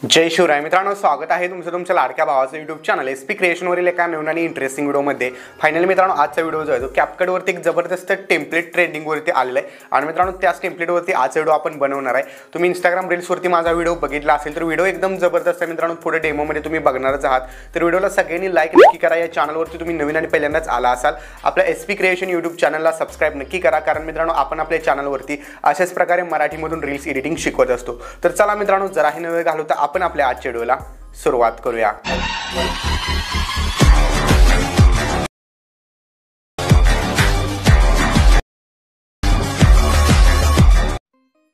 जय शिवराय मित्रांनो, स्वागत आहे तुमचं तुमच्या लाडक्या भावाचं यूट्यूब चॅनल एसपी क्रिएशनवरील एका नवीन आणि इंटरेस्टिंग व्हिडिओमध्ये. फायनली मित्रांनो, आजचा व्हिडिओ जो आहे तो कॅपकटवरती एक जबरदस्त टेम्पलेट ट्रेंडिंगवरती आलेला आहे आणि मित्रांनो त्याच टेम्पलेटवरती आजचा व्हिडिओ आपण बनवणार आहे. तुम्ही इंस्टाग्राम रील्सवरती माझा व्हिडिओ बघितला असेल तर व्हिडिओ एकदम जबरदस्त आहे मित्रांनो. पुढे डेमोमध्ये तुम्ही बघणारच आहात, तर व्हिडिओला सगळ्यांनी लाईक नक्की करा. या चॅनलवरती तुम्ही नवीन आणि पहिल्यांदाच आला असाल, आपल्या एसपी क्रिएशन यूट्यूब चॅनलला सबस्क्राईब नक्की करा, कारण मित्रांनो आपण आपल्या चॅनलवरती अशाच प्रकारे मराठीमधून रील्स एडिटिंग शिकवत असतो. तर चला मित्रांनो, जराही न वेळ घालवता आपण आपल्या आजच्या व्हिडिओला सुरुवात करूया.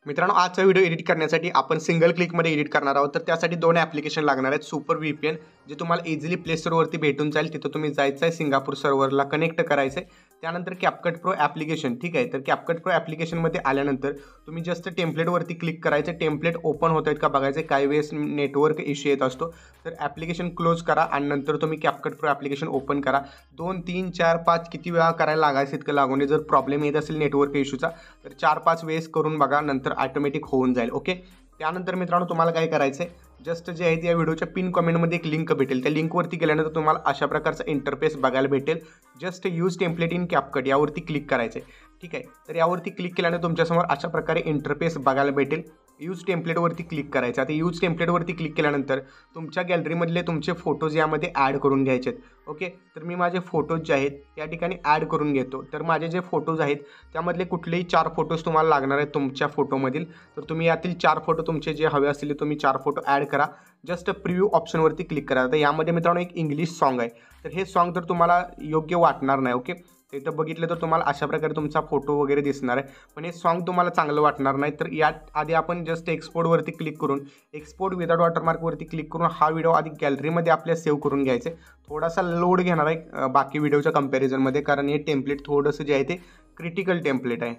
मित्रांनो, आजचा व्हिडिओ एडिट करण्यासाठी आपण सिंगल क्लिकमध्ये एडिट करणार आहोत. तर त्यासाठी दोन ॲप्लिकेशन लागणार आहेत. सुपर VPN जे तुम्हाला इझिली प्ले स्टोअरवरती भेटून जाईल. तिथं तुम्ही जायचं आहे, सिंगापूर सर्व्हरला कनेक्ट करायचं आहे. त्यानंतर कॅपकट प्रो ॲप्लिकेशन, ठीक आहे. तर कॅपकट प्रो ॲप्लिकेशनमध्ये आल्यानंतर तुम्ही जस्ट टेम्पलेटवरती क्लिक करायचं. टेम्पलेट ओपन होत आहेत का बघायचं. काही वेळेस नेटवर्क इश्यू येत असतो, तर ॲप्लिकेशन क्लोज करा आणि नंतर तुम्ही कॅपकट प्रो ॲप्लिकेशन ओपन करा. 2, 3, 4, 5 किती वेळा करायला लागायचं इतकं लागून. जर प्रॉब्लेम येत असेल नेटवर्क इश्यूचा तर 4-5 वेळेस करून बघा, नंतर ऑटोमॅटिक होऊन जाईल. ओके. त्यानंतर मित्रांनो तुम्हाला काय करायचं आहे, जस्ट जे आहे या व्हिडिओच्या पिन कमेंटमध्ये एक लिंक भेटेल. त्या लिंकवरती गेल्यानंतर तुम्हाला अशा प्रकारचा इंटरफेस बघायला भेटेल. Just use template in CapCut यावरती क्लिक करायचं आहे, ठीक आहे. तर यावरती क्लिक केल्यानंतर तुमच्यासमोर अशा प्रकारे इंटरफेस बघायला भेटेल. यूज टेम्पलेटवरती क्लिक करायचं. आता यूज टेम्पलेटवरती क्लिक केल्यानंतर तुमच्या गॅलरीमधले तुमचे फोटोज यामध्ये ॲड करून घ्यायचे आहेत. ओके. तर मी माझे फोटोज जे आहेत या ठिकाणी ॲड करून घेतो. तर माझे जे फोटोज आहेत त्यामधले कुठलेही 4 फोटोज तुम्हाला लागणार आहेत तुमच्या फोटोमधील. तर तुम्ही यातील 4 फोटो तुमचे जे हवे असतील तुम्ही 4 फोटो ॲड करा. जस्ट प्रिव्ह्यू ऑप्शनवरती क्लिक करा. तर यामध्ये मित्रांनो एक इंग्लिश सॉन्ग आहे, तर हे सॉन्ग तर तुम्हाला योग्य वाटणार नाही. ओके. इथं बघितलं तर तुम्हाला अशा प्रकारे तुमचा फोटो वगैरे दिसणार आहे, पण हे सॉन्ग तुम्हाला चांगलं वाटणार नाही. तर यात आधी आपण जस्ट एक्सपोर्टवरती क्लिक करून एक्सपोर्ट विदाउट वॉटरमार्कवरती क्लिक करून हा व्हिडिओ आधी गॅलरीमध्ये आपल्या सेव्ह करून घ्यायचे. थोडासा लोड घेणार आहे बाकी व्हिडिओच्या कंपॅरिझनमध्ये, कारण हे टेम्पलेट थोडंसं जे आहे ते क्रिटिकल टेम्पलेट आहे.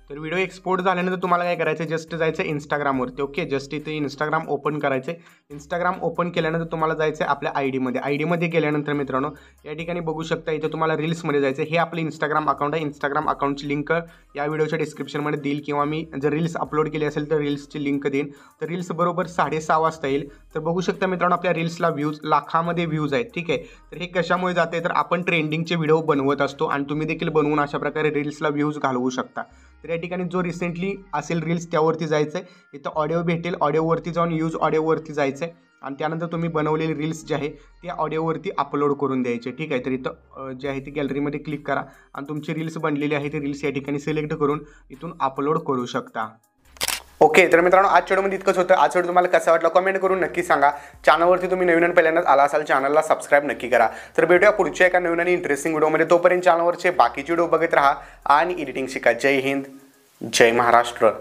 तर व्हिडिओ एक्सपोर्ट झाल्यानंतर तुम्हाला काय करायचं, जस्ट जायचं इंस्टाग्रामवरती. ओके. जस्ट इथे इंस्टाग्राम ओपन करायचं. इंस्टाग्राम ओपन केल्यानंतर तुम्हाला जायचं आहे आपल्या आयडीमध्ये गेल्यानंतर मित्रांनो या ठिकाणी बघू शकता, इथे तुम्हाला रील्समध्ये जायचं. हे आपलं इंस्टाग्राम अकाउंट आहे. इंस्टाग्राम अकाउंटची लिंक या व्हिडिओच्या डिस्क्रिप्शनमध्ये देईल, किंवा मी जर रील्स अपलोड केली असेल तर रील्सची लिंक देईन. तर रील्स बरोबर 6:30 वाजता येईल. तर बघू शकता मित्रांनो आपल्या रील्सला व्ह्यूज लाखामध्ये व्ह्यूज आहेत, ठीक आहे. तर हे कशामुळे जाते, तर आपण ट्रेंडिंगचे व्हिडिओ बनवत असतो आणि तुम्ही देखील बनवून अशा प्रकारे रील्सला व्ह्यूज घालवू शकता. तर या ठिकाणी जो रिसेंटली असेल रील्स त्यावरती जायचं आहे. इथं ऑडिओ भेटेल, ऑडिओवरती जाऊन यूज ऑडिओवरती जायचं आहे आणि त्यानंतर तुम्ही बनवलेली रील्स जे आहे त्या ऑडिओवरती अपलोड करून द्यायचे, ठीक आहे. तर इथं जे आहे ती गॅलरीमध्ये क्लिक करा आणि तुमची रील्स बनलेली आहे ती रील्स या ठिकाणी सिलेक्ट करून इथून अपलोड करू शकता. ओके. तर मित्रांनो आजच्या व्हिडिओमध्ये इतकंच होतं. आजचा व्हिडिओ तुम्हाला कसा वाटला कमेंट करून नक्की सांगा. चॅनलवरती तुम्ही नवीन आणि पहिल्यांदाच आला असाल चॅनलला सबस्क्राईब नक्की करा. तर भेटूया पुढच्या एका नवीन आणि इंटरेस्टिंग व्हिडिओमध्ये. तोपर्यंत चॅनलवरचे बाकीचे व्हिडिओ बघत राहा आणि एडिटिंग शिका. जय हिंद, जय महाराष्ट्र.